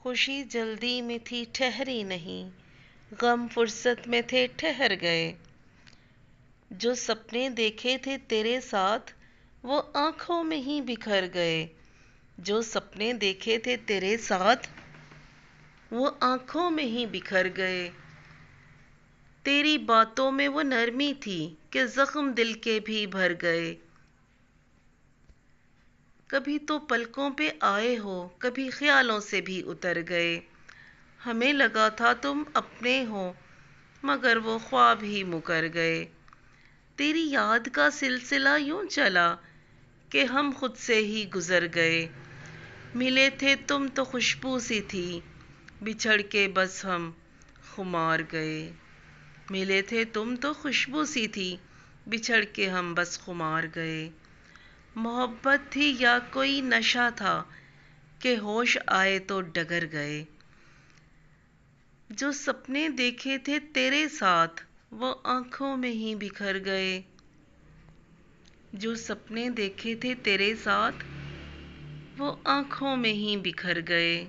खुशी जल्दी में थी ठहरी नहीं, गम फुर्सत में थे ठहर गए। जो सपने देखे थे तेरे साथ वो आंखों में ही बिखर गए। जो सपने देखे थे तेरे साथ वो आंखों में ही बिखर गए। तेरी बातों में वो नरमी थी कि जख्म दिल के भी भर गए। कभी तो पलकों पे आए हो, कभी ख्यालों से भी उतर गए। हमें लगा था तुम अपने हो, मगर वो ख्वाब ही मुकर गए। तेरी याद का सिलसिला यूं चला कि हम खुद से ही गुजर गए। मिले थे तुम तो खुशबू सी थी, बिछड़ के बस हम खुमार गए। मिले थे तुम तो खुशबू सी थी, बिछड़ के हम बस खुमार गए। मोहब्बत थी या कोई नशा था कि होश आए तो डगर गए। जो सपने देखे थे तेरे साथ वो आंखों में ही बिखर गए। जो सपने देखे थे तेरे साथ वो आंखों में ही बिखर गए।